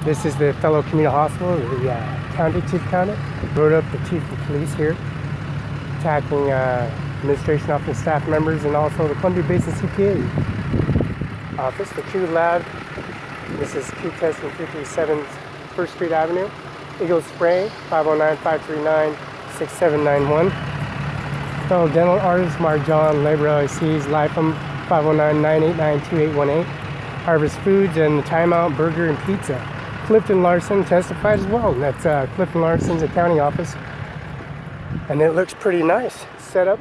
This is the fellow community hospital, the county chief counter. Wrote up the chief of police here, attacking administration office staff members and also the Columbia Basin CPA office, the Q Lab. This is Q testing 337 First Street Avenue. Eagle Spray, 509-539-6791. Fellow dental artist Marjan, Labor LLC's Lifem, 509-989-2818. Harvest Foods and the Timeout Burger and Pizza. Clifton Larson testified as well. That's Clifton Larson's accounting office. And it looks pretty nice. Set up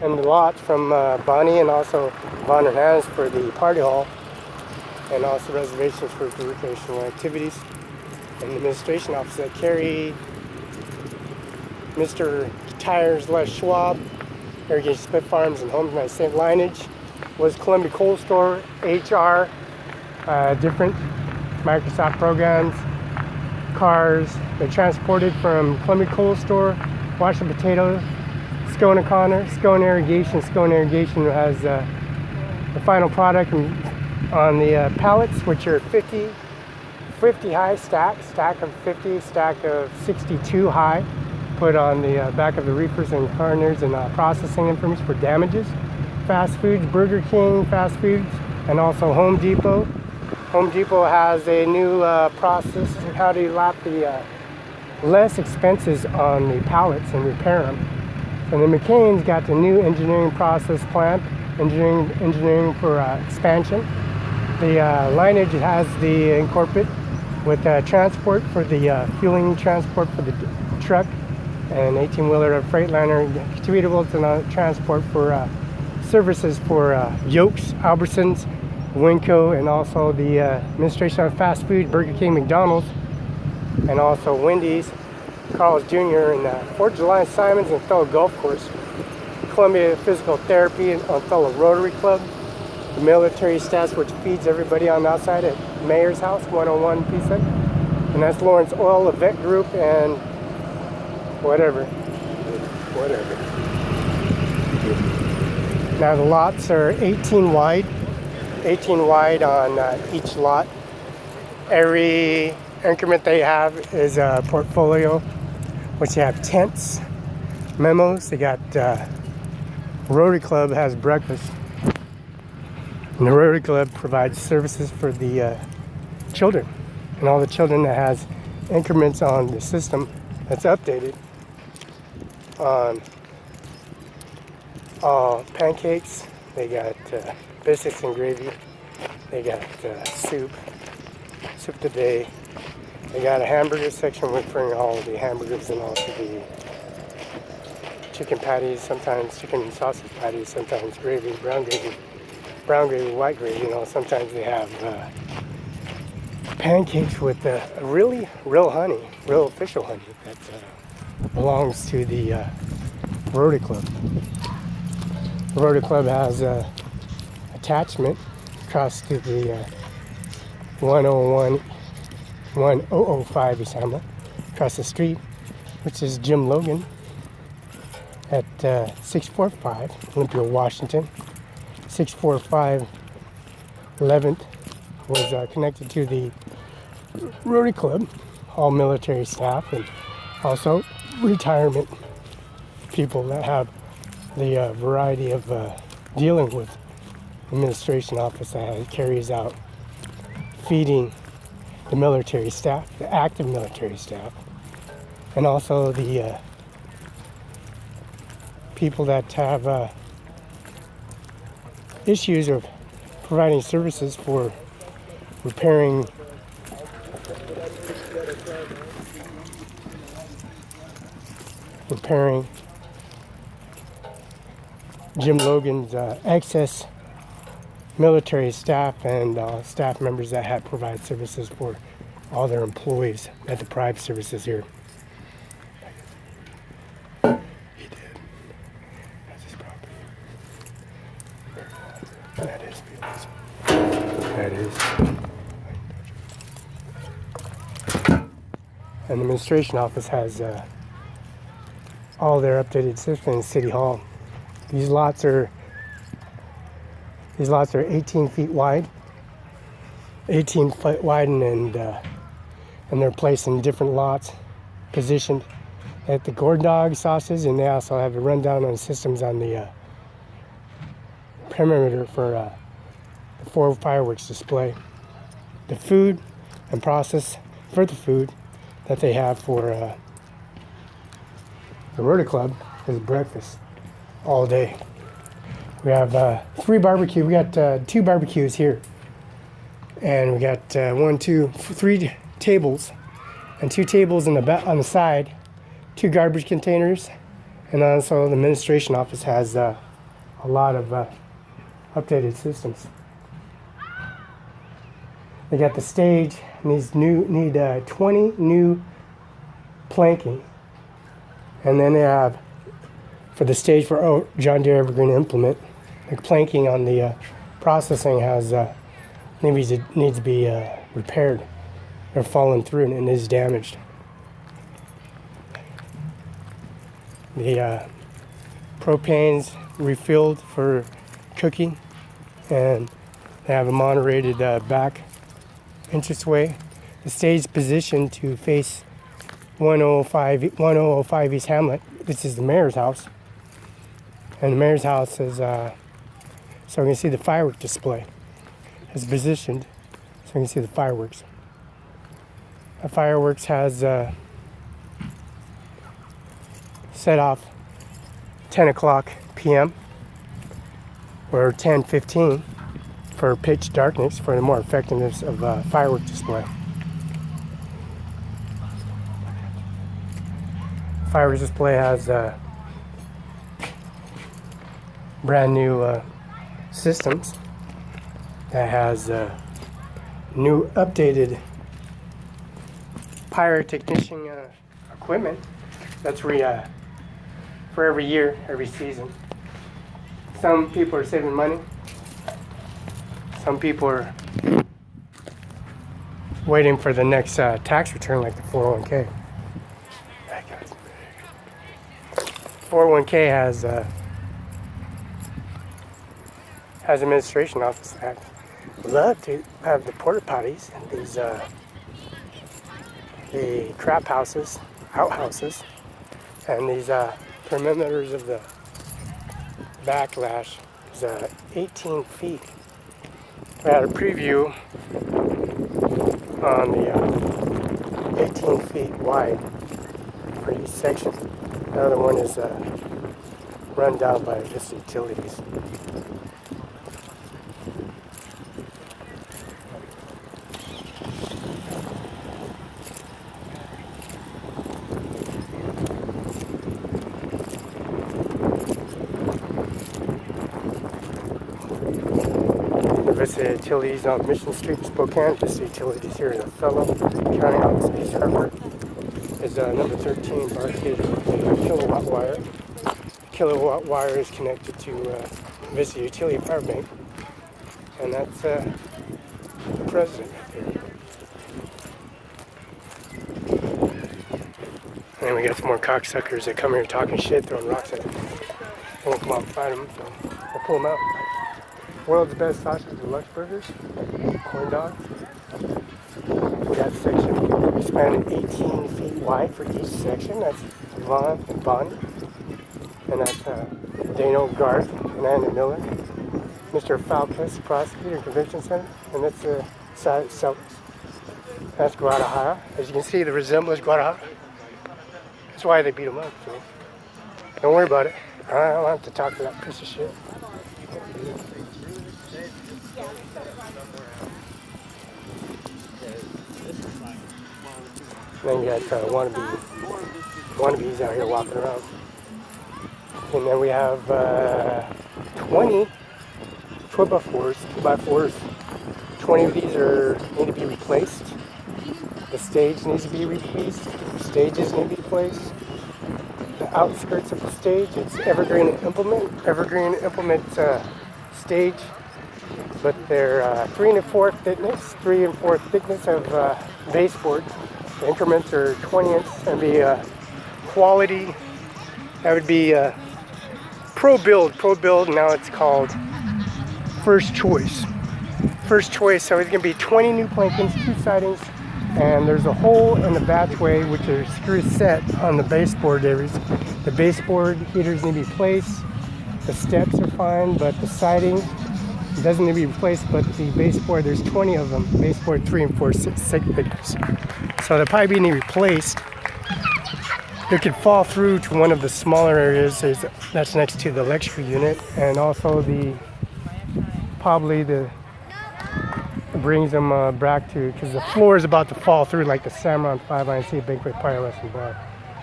and the lot from Bonnie and also Von Hernandez for the party hall. And also reservations for recreational activities. And the administration office at Carrie, Mr. Tires Les Schwab, Irrigation Split Farms and Homes by St. Lineage, was Columbia Coal Store, HR, different Microsoft programs, cars. They're transported from Columbia Coal Store, Washington Potato, Scone O'Connor, Scone Irrigation. Scone Irrigation has the final product on the pallets, which are 50 high stack of 50, stack of 62 high, put on the back of the reefers and coroners and processing information for damages. Fast Foods, Burger King, Fast Foods, and also Home Depot. Home Depot has a new process on how to lap the less expenses on the pallets and repair them. And the McCain's got the new engineering process plant, engineering for expansion. The Lineage has the incorporate with transport for the fueling transport for the truck, and 18-wheeler Freightliner, treatable to transport for services for Yokes, Albertsons, Winco, and also the administration of fast food, Burger King, McDonald's, and also Wendy's, Carl's Jr., and 4th of July Simons and Othello Golf Course, Columbia Physical Therapy and Othello Rotary Club, the military staff, which feeds everybody on the outside at Mayor's House, 101 Pisa, and that's Lawrence Oil, the Vet Group, and whatever. Now the lots are 18 wide on each lot. Every increment they have is a portfolio, which they have tents, memos. They got Rotary Club has breakfast. And the Rotary Club provides services for the children and all the children that has increments on the system that's updated on pancakes. They got biscuits and gravy. They got soup today. They got a hamburger section offering all the hamburgers and also the chicken patties, sometimes chicken and sausage patties, sometimes gravy, brown gravy, white gravy. Sometimes they have pancakes with really real honey, real official honey that belongs to the Rotary Club. The Rotary Club has attachment across to the 1005 assembly across the street, which is Jim Logan at 645 Olympia, Washington. 645 11th was connected to the Rotary Club, all military staff, and also retirement people that have the variety of dealing with administration office that carries out feeding the military staff, the active military staff, and also the people that have issues of providing services for repairing Jim Logan's excess military staff and staff members that have provide services for all their employees at the Pride services here. He did. That's his property. That is beautiful. That is. And the administration office has all their updated systems in City Hall. These lots are 18 feet wide, 18 foot wide, and and they're placed in different lots, positioned at the Gordon Dog sauces, and they also have a rundown on systems on the perimeter for the 4 fireworks display. The food and process for the food that they have for the Rotary Club is breakfast all day. We have 3 barbecue. We got 2 barbecues here, and we got 3 tables, and 2 tables in the on the side, 2 garbage containers, and also the administration office has a lot of updated systems. They got the stage need 20 new planking, and then they have for the stage for John Deere Evergreen implement. The planking on the processing has needs to be repaired. They're falling through and is damaged. The propane's refilled for cooking, and they have a moderated back entranceway. The stage is positioned to face 1005 East Hamlet. This is the mayor's house, and the mayor's house is so we can see the firework display. It's positioned so we can see the fireworks. The fireworks has set off 10 o'clock p.m. or 10:15 for pitch darkness for the more effectiveness of firework display. Fireworks display has brand new systems that has new updated pyrotechnician equipment that's for every year, every season. Some people are saving money. Some people are waiting for the next tax return, like the 401k. 401k has administration office that love to have the porta potties and these the crap houses, outhouses, and these perimeters of the backlash is 18 feet. We had a preview on the 18 feet wide for each section. The other one is run down by Vista Utilities. Vista Utilities on Mission Street in Spokane. Vista Utilities here in Othello. County Office, East Harbor is number 13 Barcade kilowatt wire. The kilowatt wire is connected to Vista Utility Power Bank, and that's the president right there. And then we got some more cocksuckers that come here talking shit, throwing rocks at it. We'll come out and fight them, so we'll pull them out. World's best sausage deluxe burgers, corn dog. We got section expanded 18 feet wide for each section. That's Vaughn and Bonnie. And that's Dano Garth and Anna Miller. Mr. Falcus, prosecutor, convention center. And that's the Celtics. That's Guadalajara. As you can see, the resemblance Guadalajara. That's why they beat them up. So don't worry about it. I don't have to talk to that piece of shit. Then you got wannabes out here walking around. And then we have 20 2x4s, 2x4s. 20 of these need to be replaced. The stage needs to be replaced. Stages need to be replaced. The outskirts of the stage, it's Evergreen Implement stage. But they're 3 and 4 thickness, 3 and 4 thickness of baseboard. The increments are 20 inch and be quality. That would be Pro Build. Now it's called First Choice. So it's going to be 20 new plankings, 2 sidings, And there's a hole in the batchway which are screw set on the baseboard areas. The baseboard heaters need to be replaced. The steps are fine, but the siding doesn't need to be replaced. But the baseboard, there's 20 of them. Baseboard 3 and 4 6 figures. So they'll probably need replaced. They could fall through to one of the smaller areas that's next to the electrical unit, and also probably brings them back to, because the floor is about to fall through like the Samron 5 INC Banquet Parlor and Bar,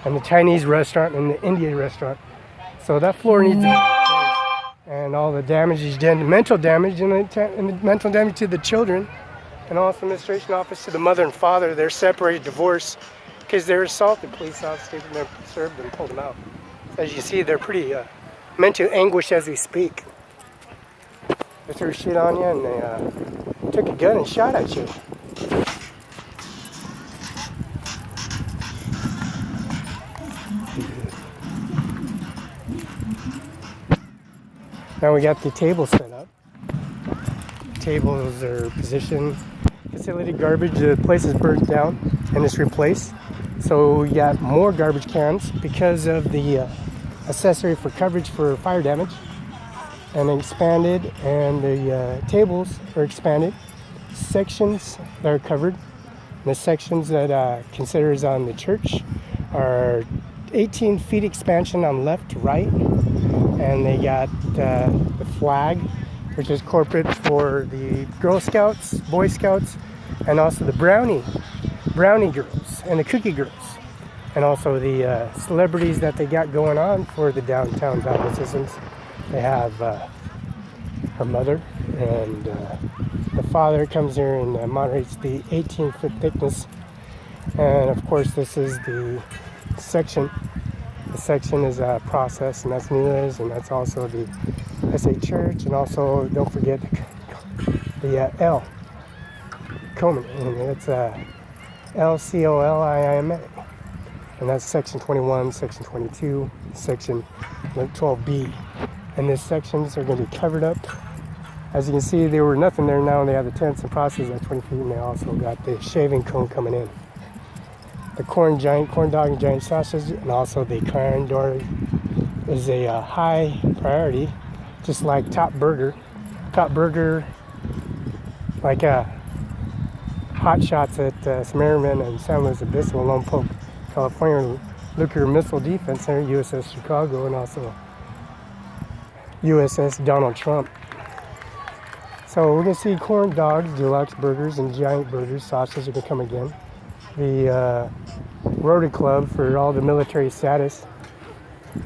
and the Chinese restaurant and the Indian restaurant. So that floor needs to be replaced, and all the damage is done, mental damage, and the mental damage to the children, and also administration office to the mother and father. They're separated, divorced, because they're assaulted. Police officers came and served them, pulled them out. As you see, they're pretty mental anguish as we speak. They threw shit on you and they took a gun and shot at you. Now we got the table set up. Tables are positioned. Facility garbage, the place is burnt down and it's replaced. So we got more garbage cans because of the accessory for coverage for fire damage, and expanded, and the tables are expanded. Sections that are covered. The sections that considers on the church are 18 feet expansion on left to right, and they got the flag, which is corporate for the Girl Scouts, Boy Scouts, and also the brownie girls and the cookie girls, and also the celebrities that they got going on for the downtown Valley Citizens. They have her mother, and the father comes here and moderates the 18-foot thickness. And of course, this is the section. The section is a process, and that's Nunez, and that's also the SA Church, and also don't forget the L Coleman, and it's LCOLIMA, and that's section 21, section 22, section 12B. And these sections are going to be covered up. As you can see, there were nothing there now, and they have the tents and process at 20 feet, and they also got the shaving cone coming in. The corn dog and giant sausage, and also the corn dog is a high priority, just like Top Burger. Top Burger, like Hot Shots at Smerman and San Luis Obispo, Lone Pope, California, Nuclear Missile Defense Center, USS Chicago, and also USS Donald Trump. So we're going to see corn dogs, deluxe burgers, and giant burgers. Sausages are going to come again. The Rotary Club, for all the military status,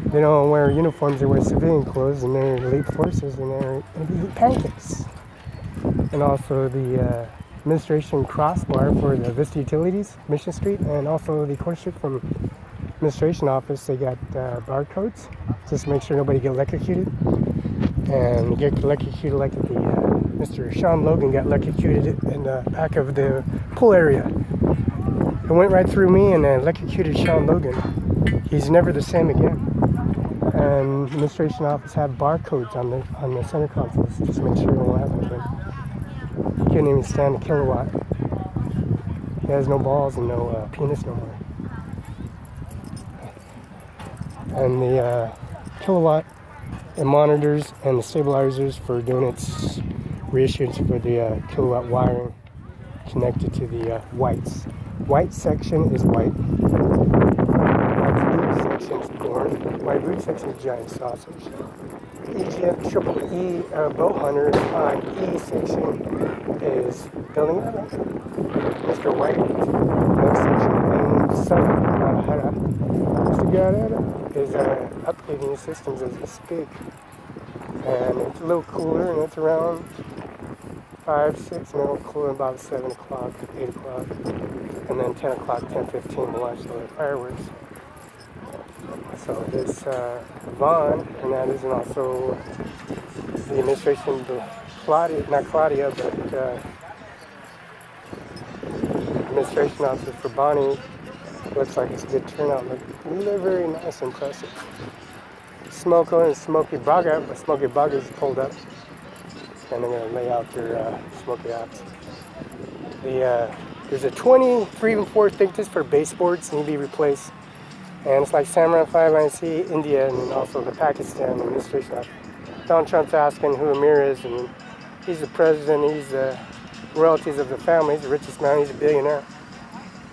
they don't wear uniforms, they wear civilian clothes, and they're elite forces, and they're going to eat pancakes. And also the administration crossbar for the Vista Utilities, Mission Street, and also the corner street from administration office. They got barcodes, just to make sure nobody get electrocuted. And get electrocuted like the Mr. Sean Logan got electrocuted in the back of the pool area. It went right through me and electrocuted Sean Logan. He's never the same again. And the administration office had barcodes on the center consoles, just to make sure it won't happen again. He couldn't even stand a kilowatt. He has no balls and no penis no more. And the kilowatt and monitors and the stabilizers for doing its reissuance for the kilowatt wiring connected to the whites. White section is white. White root section is corn. White root section is giant sausage. Triple E bow hunter E section is building up. Mr. White, next section, and Guadalajara. Mr. Guadalajara is updating systems as we speak. And it's a little cooler, and it's around 5, 6, and it'll cool about 7 o'clock, 8 o'clock, and then 10 o'clock, 10:15, we'll watch the fireworks. So this Vaughn, and that is also the administration, not Claudia, but administration officer for Bonnie. Looks like it's a good turnout. They're very nice, impressive. Smoko and Smokey Baga, but Smokey Baga is pulled up, and they're going to lay out their Smoky Ops. The There's a 20, 3 and 4 thickness for baseboards need to be replaced. And it's like Samurai 5 INC, India, and then also the Pakistan administration. Donald Trump's asking who Amir is, and he's the president, he's the royalties of the family, he's the richest man, he's a billionaire.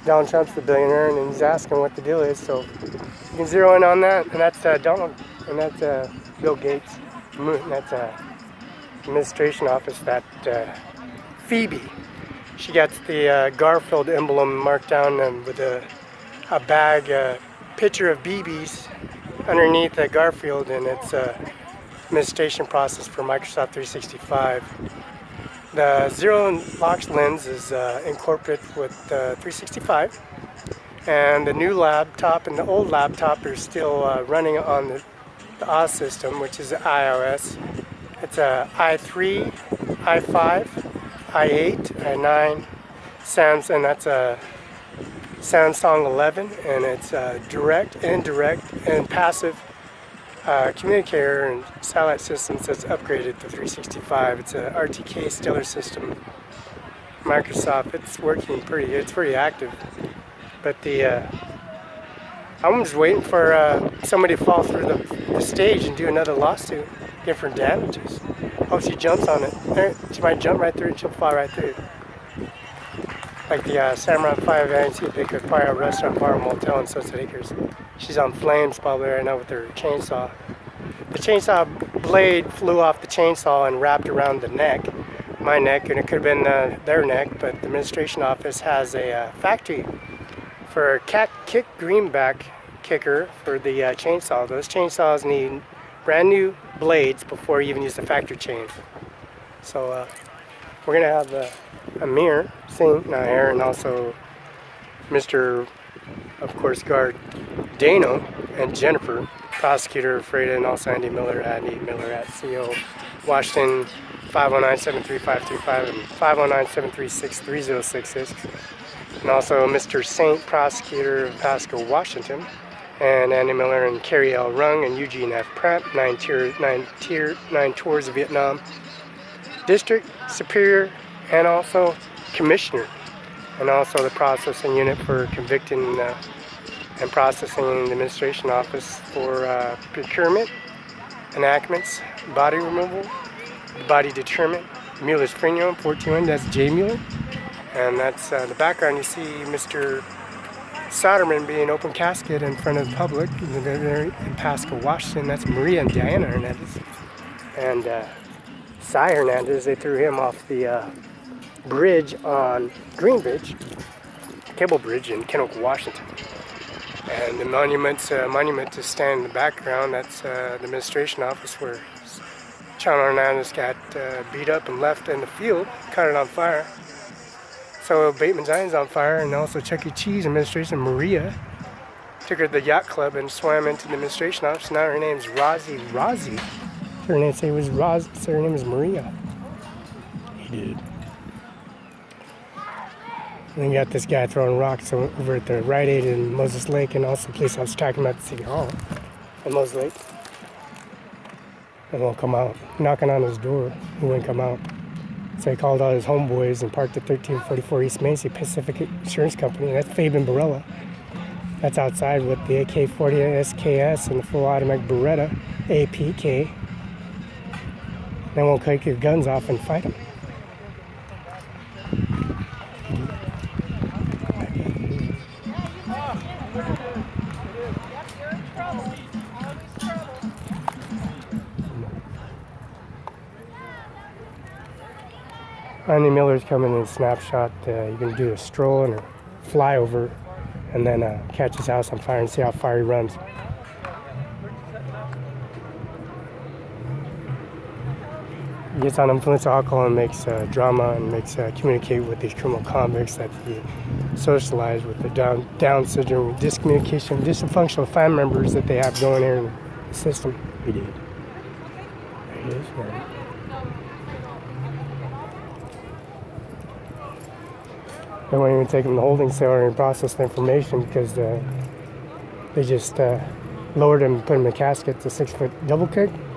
Donald Trump's the billionaire, and he's asking what the deal is, so you can zero in on that, and that's Donald, and that's Bill Gates, and that's administration office, that Phoebe. She got the Garfield emblem marked down with a bag, picture of BB's underneath Garfield, and it's administration process for Microsoft 365. The Zero Lux lens is incorporated with 365, and the new laptop and the old laptop are still running on the OS system, which is iOS. It's a i3, i5, i8, i9, and that's a Samsung 11, and it's direct, indirect, and passive communicator and satellite systems that's upgraded to 365. It's a RTK Stellar system. Microsoft, it's working it's pretty active. But I'm just waiting for somebody to fall through the stage and do another lawsuit, get for damages. Hope she jumps on it. She might jump right through and she'll fall right through. Like the Samurai 5 INC Baker Fire Restaurant Bar Motel in Sunset Acres. She's on flames probably right now with her chainsaw. The chainsaw blade flew off the chainsaw and wrapped around the neck, my neck, and it could have been their neck, but the administration office has a factory for a kick greenback kicker for the chainsaw. Those chainsaws need brand new blades before you even use the factory chain. So we're going to have Amir Singh here, and also Mr. of course guard Dano and Jennifer, prosecutor Freda, and also Andy Miller at CO Washington 509-73535 and 509-736-3066, and also Mr. Saint, prosecutor of Pasco, Washington, and Andy Miller and Carrie L. Rung and Eugene F. Pratt, 9 tours of Vietnam, District Superior, and also Commissioner, and also the processing unit for convicting and processing in the administration office for procurement, enactments, body removal, body deterrent, Mueller's premium, 14, that's Jay Mueller. And that's the background. You see Mr. Soderman being open casket in front of the public in Pasco, Washington. That's Maria and Diana Hernandez. And Cy Hernandez, they threw him off the bridge on Greenbridge, Cable Bridge in Kennewick, Washington. And the monument to stand in the background, that's the administration office where Channel Hernandez got beat up and left in the field, caught it on fire. So Bateman's Island's on fire, and also Chuck E. Cheese administration, Maria, took her to the yacht club and swam into the administration office. Now her name's Rozzy. Her name say was Roz, so her name is Maria. He did. And then you got this guy throwing rocks over at the Rite Aid in Moses Lake, and also police officers talking about the City Hall in Moses Lake. And won't come out. Knocking on his door, he wouldn't come out. So he called all his homeboys and parked at 1344 East Main Street, Pacific Insurance Company. That's Fabian Barella. That's outside with the AK-40 SKS and the full automatic Beretta APK. They won't take your guns off and fight them. Andy Miller's coming in a snapshot. You can do a stroll and a flyover, and then catch his house on fire and see how far he runs. He gets on influence of alcohol and makes drama and makes communicate with these criminal convicts that he socialize with the Down syndrome, discommunication, dysfunctional family members that they have going there in the system. He did. There he is, right? They won't even take him to holding cell and process the information because they just lowered him and put him in a casket. It's a 6-foot double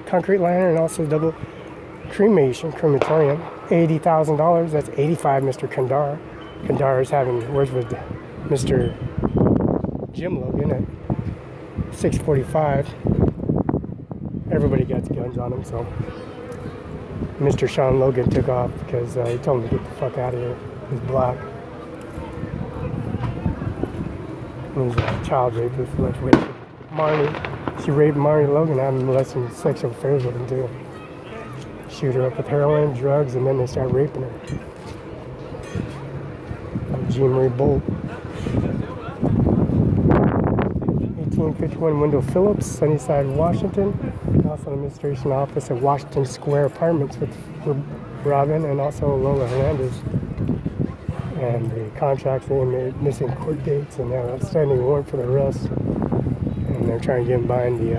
concrete liner and also double crematorium. $80,000. That's 85, Mr. Kandar. Kandara's having words with Mr. Jim Logan at 6:45. Everybody got guns on him, so Mr. Sean Logan took off because he told him to get the fuck out of here. He's black. He's a child rapist. Let's rape Marnie. She raped Marnie Logan, having molesting sexual affairs with him too. Shoot her up with heroin, drugs, and then they start raping her. Jean Marie Bolt. 1851 Wendell Phillips, Sunnyside, Washington. Also an administration office at Washington Square Apartments with Robin and also Lola Hernandez. And the contracts, they made missing court dates and they have an outstanding warrant for the arrest. And they're trying to get him behind the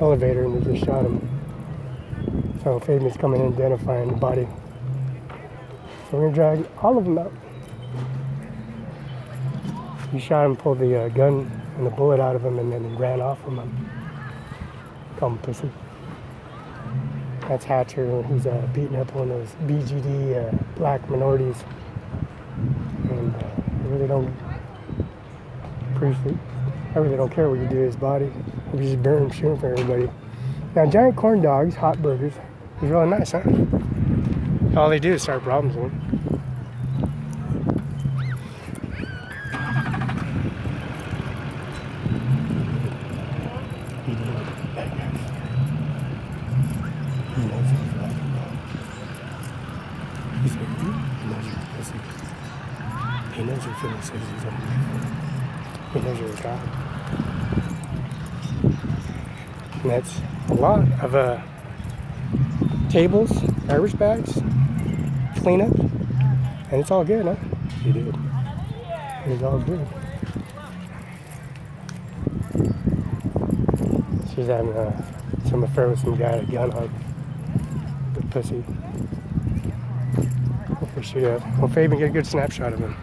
elevator and they just shot him. So Fabian's coming in identifying the body. So we're going to drag all of them out. He shot him, pulled the gun and the bullet out of him, and then he ran off from him. Call him pussy. That's Hatcher, who's beating up one of those BGD black minorities. And I really don't appreciate, I really don't care what you do to his body. We just burn him, shoot him for everybody. Now, giant corn dogs, hot burgers, is really nice, huh? All they do is start problems with him. He knows your feelings, says he's unbelievable. He knows you're a god. And that's a lot of tables, garbage bags, cleanup, and it's all good, huh? He did. It's all good. She's having some affair with some guy at a gun hug. The pussy. Hopefully she Fabian get a good snapshot of him.